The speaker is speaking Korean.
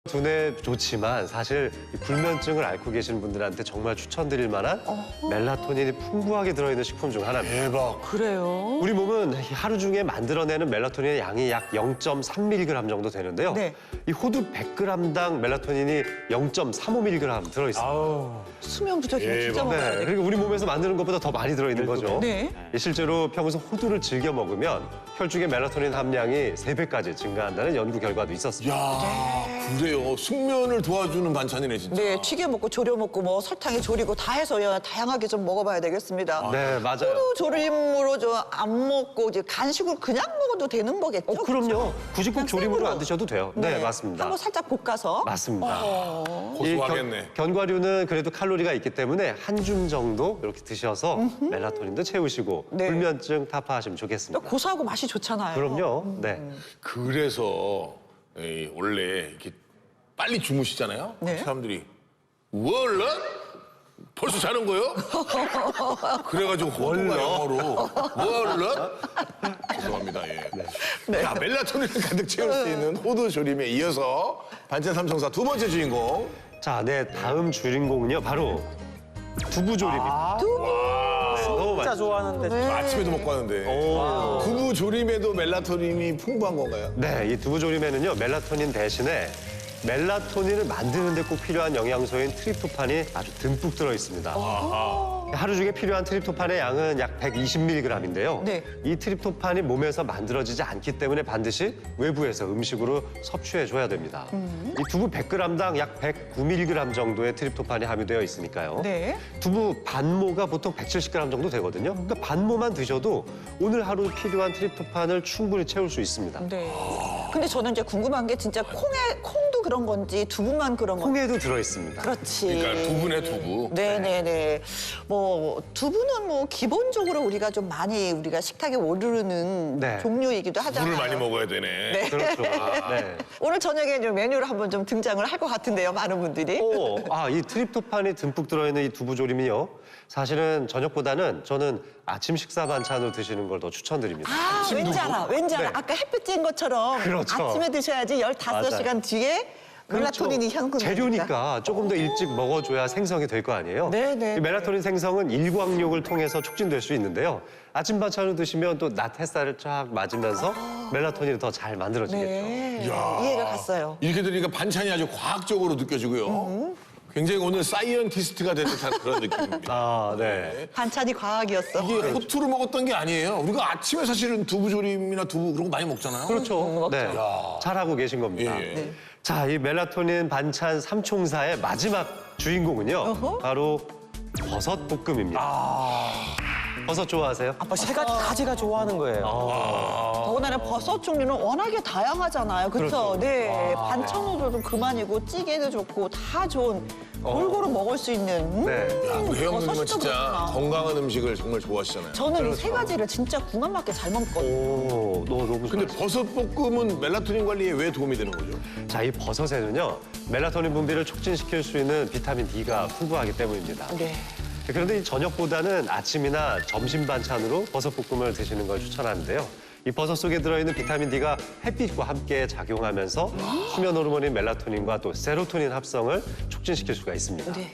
두뇌 좋지만 사실 이 불면증을 앓고 계시는 분들한테 정말 추천드릴 만한 멜라토닌이 풍부하게 들어있는 식품 중 하나입니다. 대박. 그래요? 우리 몸은 하루 중에 만들어내는 멜라토닌의 양이 약 0.3mg 정도 되는데요. 네. 이 호두 100g당 멜라토닌이 0.35mg 들어있습니다. 아우. 수면 부족이면 진짜 먹어야 네, 돼. 그리고 우리 몸에서 만드는 것보다 더 많이 들어있는 거죠. 네. 실제로 평소 호두를 즐겨 먹으면 혈중의 멜라토닌 함량이 3배까지 증가한다는 연구 결과도 있었습니다. 야, 그래요. 숙면을 도와주는 반찬이네, 진짜. 네, 튀겨 먹고 졸여 먹고 뭐 설탕에 졸이고 다 해서 다양하게 좀 먹어봐야 되겠습니다. 네, 맞아요. 호두 조림으로 좀 안 먹고 이제 간식으로 그냥 먹어도 되는 거겠죠? 그럼요. 굳이 꼭 그냥 조림으로 생으로. 안 드셔도 돼요. 네, 맞습니다. 한번 살짝 볶아서. 맞습니다. 고소하겠네. 견과류는 그래도 칼로리가 있기 때문에 한 줌 정도 이렇게 드셔서 멜라토닌도 채우시고 네. 불면증 타파하시면 또 좋겠습니다. 고소하고 맛이 좋잖아요. 그럼요. 네. 그래서 원래 이렇게 빨리 주무시잖아요. 네. 사람들이 월런? 벌써 자는 거요? 그래가지고 호두가 영어로 월런? 죄송합니다. 예. 자, 멜라토닌을 가득 채울 수 있는 호두 조림에 이어서 반찬 삼총사 두 번째 주인공. 자, 네, 다음 주인공은요. 바로 두부조림입니다. 너무 진짜 맛있어요. 좋아하는데. 아침에도 먹고 하는데. 두부 조림에도 멜라토닌이 풍부한 건가요? 네, 이 두부조림에는요. 멜라토닌 대신에 멜라토닌을 만드는 데 꼭 필요한 영양소인 트립토판이 아주 듬뿍 들어 있습니다. 하루 중에 필요한 트립토판의 양은 약 120mg인데요. 네. 이 트립토판이 몸에서 만들어지지 않기 때문에 반드시 외부에서 음식으로 섭취해줘야 됩니다. 이 두부 100g당 약 109mg 정도의 트립토판이 함유되어 있으니까요. 네. 두부 반모가 보통 170g 정도 되거든요. 그러니까 반모만 드셔도 오늘 하루 필요한 트립토판을 충분히 채울 수 있습니다. 네. 근데 저는 이제 궁금한 게 진짜 콩도 그런 건지 두부만 그런 건지. 콩에도 들어 있습니다. 그렇지. 그러니까 두부네, 두부. 네네네. 뭐 두부는 뭐 기본적으로 우리가 좀 많이 우리가 식탁에 오르는 네. 종류이기도 하잖아요. 물을 많이 먹어야 되네. 네. 그렇죠. 네. 오늘 저녁에 좀 메뉴를 한번 좀 등장을 할 것 같은데요, 많은 분들이. 이 트립토판이 듬뿍 들어있는 이 두부조림이요. 사실은 저녁보다는 저는 아침 식사 반찬으로 드시는 걸 더 추천드립니다. 왠지 알아, 왠지 알아. 네. 아까 햇빛 쬐인 것처럼 그렇죠. 아침에 드셔야지 15시간 뒤에 멜라토닌이 향긋 재료니까 조금 더 일찍 먹어줘야 생성이 될 거 아니에요? 네네. 이 멜라토닌 생성은 일광욕을 통해서 촉진될 수 있는데요. 아침 반찬으로 드시면 또 낮 햇살을 쫙 맞으면서 멜라토닌이 더 잘 만들어지겠죠. 네. 이야. 이해가 갔어요. 이렇게 들으니까 반찬이 아주 과학적으로 느껴지고요. 굉장히 오늘 사이언티스트가 된 듯한 그런 느낌입니다. 네. 반찬이 과학이었어. 이게 호투로 먹었던 게 아니에요. 우리가 아침에 사실은 두부조림이나 두부 그런 거 많이 먹잖아요. 그렇죠. 네. 잘하고 계신 겁니다. 예. 네. 자, 이 멜라토닌 반찬 삼총사의 마지막 주인공은요. 어허. 바로 버섯 볶음입니다. 버섯 좋아하세요? 아빠 세 가지 다 제가 좋아하는 거예요. 더군다나 버섯 종류는 워낙에 다양하잖아요. 그렇죠? 그렇죠. 네. 반찬으로도 그만이고 찌개도 좋고 다 좋은 골고루 먹을 수 있는. 네. 야, 우리 혜영님은 버섯도 진짜 그렇구나. 건강한 음식을 정말 좋아하시잖아요. 저는 이 세 가지를 진짜 궁합 맞게 잘 먹거든요. 너무 근데 좋아요. 버섯 볶음은 멜라토닌 관리에 왜 도움이 되는 거죠? 자, 이 버섯에는요. 멜라토닌 분비를 촉진시킬 수 있는 비타민 D가 풍부하기 때문입니다. 네. 그런데 이 저녁보다는 아침이나 점심 반찬으로 버섯볶음을 드시는 걸 추천하는데요. 이 버섯 속에 들어있는 비타민 D가 햇빛과 함께 작용하면서 수면 호르몬인 멜라토닌과 또 세로토닌 합성을 촉진시킬 수가 있습니다. 네.